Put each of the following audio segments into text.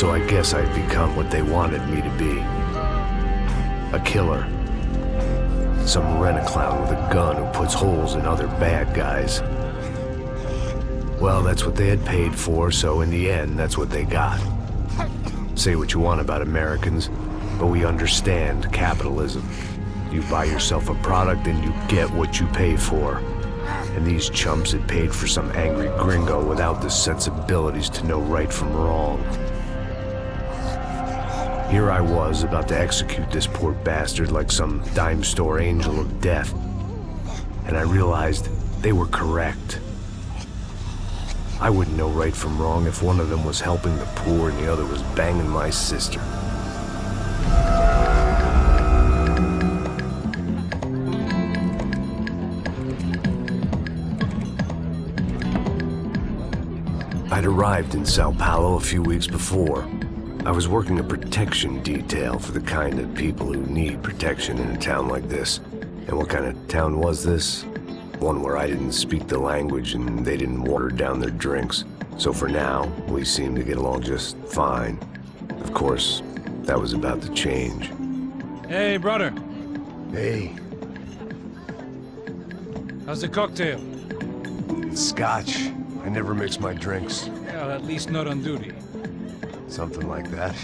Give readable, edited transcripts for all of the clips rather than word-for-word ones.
So I guess I'd become what they wanted me to be. A killer. Some rent-a-clown with a gun who puts holes in other bad guys. Well, that's what they had paid for, so in the end, that's what they got. Say what you want about Americans, but we understand capitalism. You buy yourself a product and you get what you pay for. And these chumps had paid for some angry gringo without the sensibilities to know right from wrong. Here I was, about to execute this poor bastard like some dime store angel of death. And I realized they were correct. I wouldn't know right from wrong if one of them was helping the poor and the other was banging my sister. I'd arrived in Sao Paulo a few weeks before. I was working a protection detail for the kind of people who need protection in a town like this. And what kind of town was this? One where I didn't speak the language and they didn't water down their drinks. So for now, we seemed to get along just fine. Of course, that was about to change. Hey, brother. Hey. How's the cocktail? It's scotch. I never mix my drinks. Well, at least not on duty. Something like that.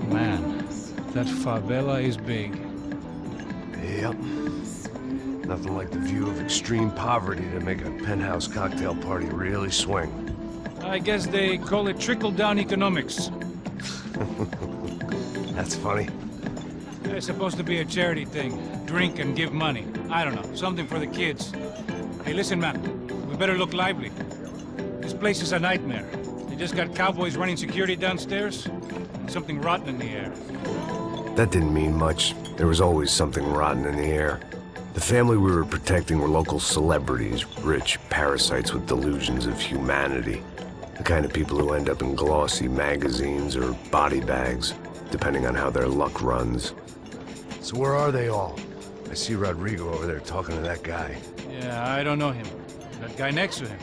Man, that favela is big. Yep. Nothing like the view of extreme poverty to make a penthouse cocktail party really swing. I guess they call it trickle-down economics. That's funny. It's supposed to be a charity thing. Drink and give money. I don't know, something for the kids. Hey, listen, man. We better look lively. This place is a nightmare. They just got cowboys running security downstairs, and something rotten in the air. That didn't mean much. There was always something rotten in the air. The family we were protecting were local celebrities, rich parasites with delusions of humanity. The kind of people who end up in glossy magazines or body bags, depending on how their luck runs. So where are they all? I see Rodrigo over there talking to that guy. Yeah, I don't know him. That guy next to him.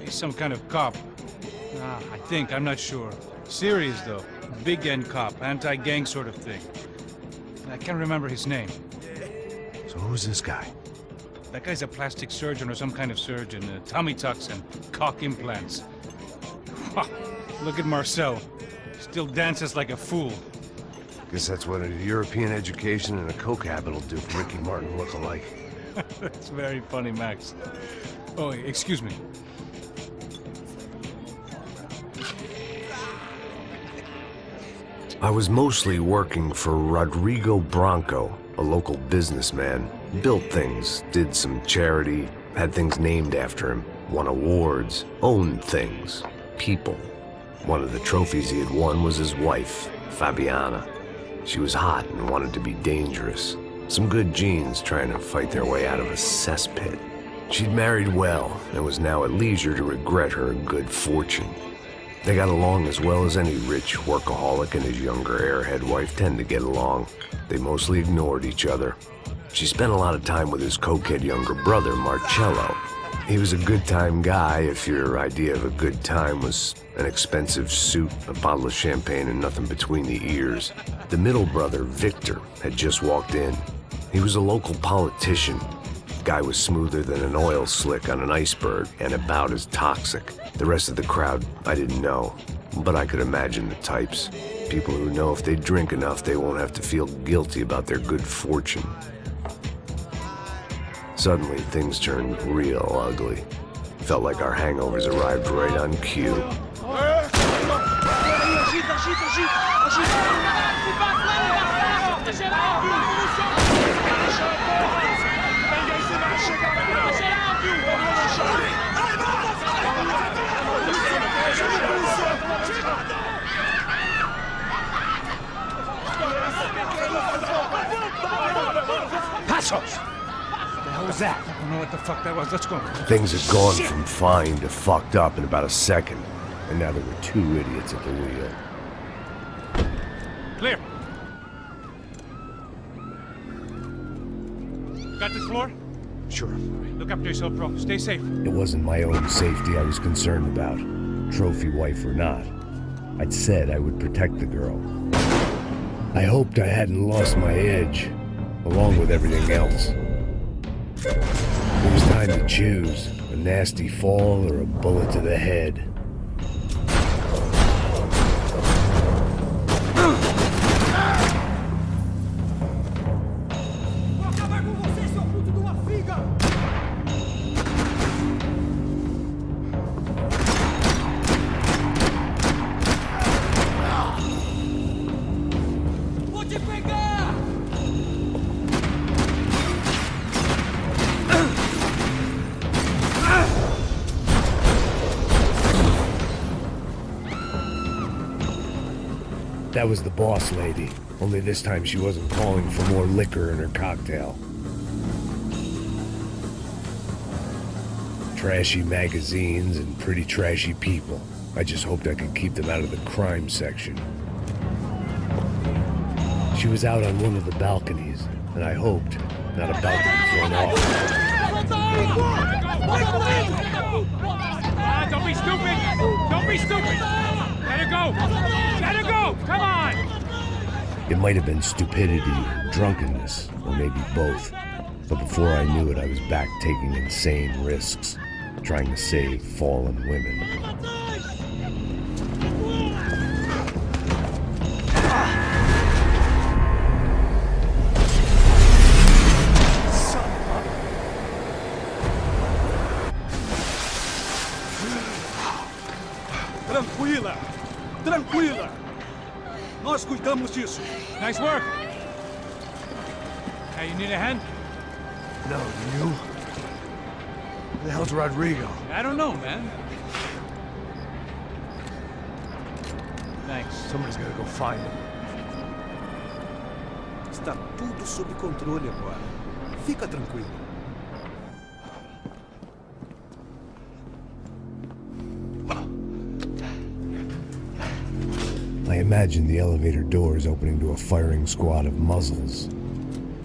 He's some kind of cop. I think, I'm not sure. Serious, though. Big end cop, anti-gang sort of thing. I can't remember his name. So who's this guy? That guy's a plastic surgeon or some kind of surgeon. Tummy tucks and cock implants. Look at Marcel. Still dances like a fool. Guess that's what a European education and a coke habit will do for Ricky Martin look-alike. That's very funny, Max. Oh, excuse me. I was mostly working for Rodrigo Branco, a local businessman. Built things, did some charity, had things named after him, won awards, owned things, people. One of the trophies he had won was his wife, Fabiana. She was hot and wanted to be dangerous. Some good genes trying to fight their way out of a cesspit. She'd married well and was now at leisure to regret her good fortune. They got along as well as any rich workaholic and his younger airhead wife tend to get along. They mostly ignored each other. She spent a lot of time with his cokehead younger brother, Marcello. He was a good-time guy if your idea of a good time was an expensive suit, a bottle of champagne, and nothing between the ears. The middle brother, Victor, had just walked in. He was a local politician. Guy was smoother than an oil slick on an iceberg and about as toxic. The rest of the crowd, I didn't know, but I could imagine the types. People who know if they drink enough, they won't have to feel guilty about their good fortune. Suddenly, things turned real ugly. Felt like our hangovers arrived right on cue. Passos! What the hell was that? I don't know what the fuck that was. Let's go. Things had gone from fine to fucked up in about a second, and now there were two idiots at the wheel. Clear. Got this floor? Sure. Look after yourself, bro. Stay safe. It wasn't my own safety I was concerned about, trophy wife or not. I'd said I would protect the girl. I hoped I hadn't lost my edge, along with everything else. It was time to choose, a nasty fall or a bullet to the head. That was the boss lady, only this time she wasn't calling for more liquor in her cocktail. Trashy magazines and pretty trashy people. I just hoped I could keep them out of the crime section. She was out on one of the balconies, and I hoped not about to be thrown off. Don't be stupid! Don't be stupid! Let her go! Let her go! Come on! It might have been stupidity or drunkenness, or maybe both. But before I knew it, I was back taking insane risks, trying to save fallen women. Tranquila! Tranquila! Nós cuidamos disso. Nice work! Hey, you need a hand? No, you? Who the hell's Rodrigo? I don't know, man. Thanks. Somebody's gotta go find him. Está tudo sob controle agora. Fica tranquilo. I imagined the elevator doors opening to a firing squad of muzzles.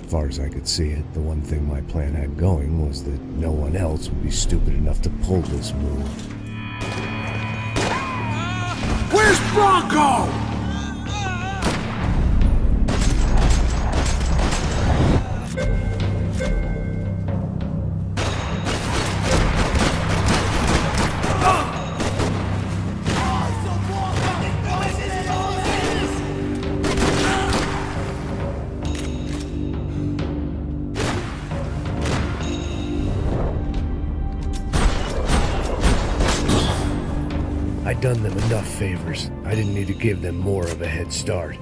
As far as I could see it, the one thing my plan had going was that no one else would be stupid enough to pull this move. Where's Bronco? I'd done them enough favors. I didn't need to give them more of a head start.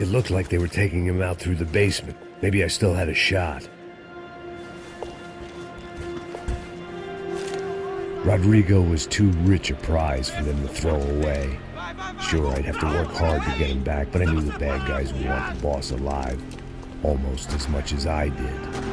It looked like they were taking him out through the basement. Maybe I still had a shot. Rodrigo was too rich a prize for them to throw away. Sure, I'd have to work hard to get him back, but I knew the bad guys would want the boss alive. Almost as much as I did.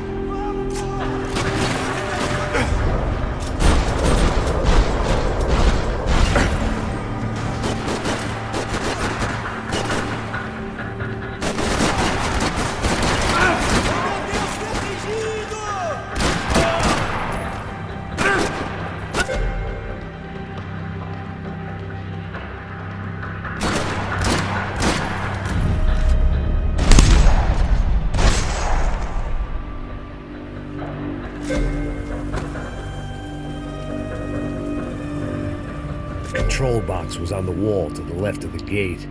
The control box was on the wall to the left of the gate.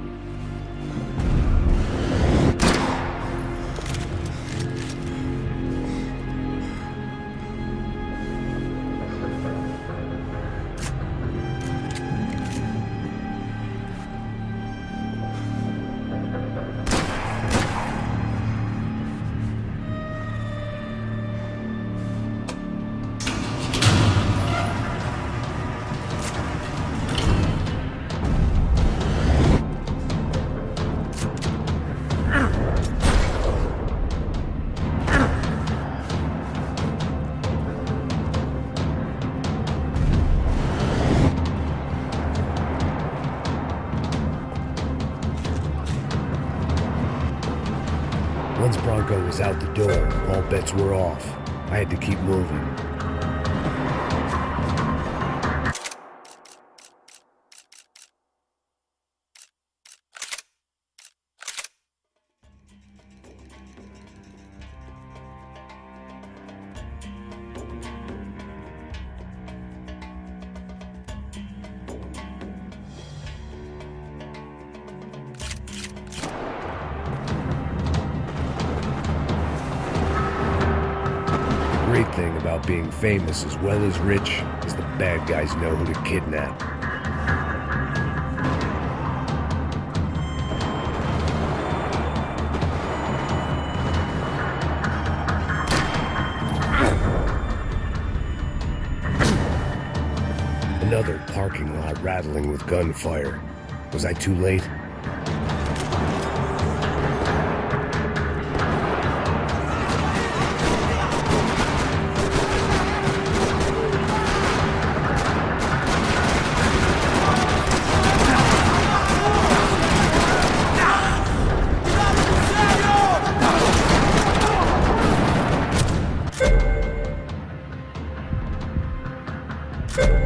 Once Bronco was out the door, all bets were off. I had to keep moving. The great thing about being famous as well as rich is the bad guys know who to kidnap. Another parking lot rattling with gunfire. Was I too late? You